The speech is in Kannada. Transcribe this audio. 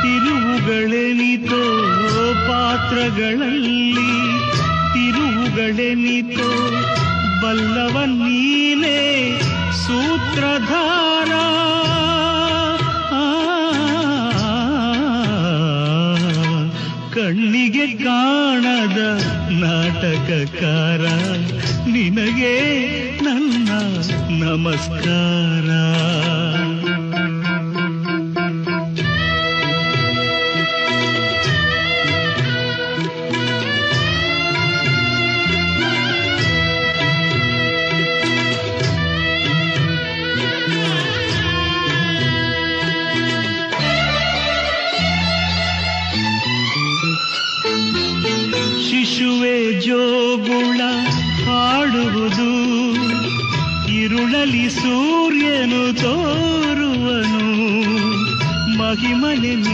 ತಿರುವುಗಳೆನಿತೋ ಪಾತ್ರಗಳಲ್ಲಿ ತಿರುವುಗಳೆನಿತೋ ಬಲ್ಲವ ನೀನೇ ಸೂತ್ರಧಾರ. ಕಣ್ಣಿಗೆ ಕಾಣದ ನಾಟಕಕಾರ ನಿನಗೆ ನನ್ನ ನಮಸ್ಕಾರ.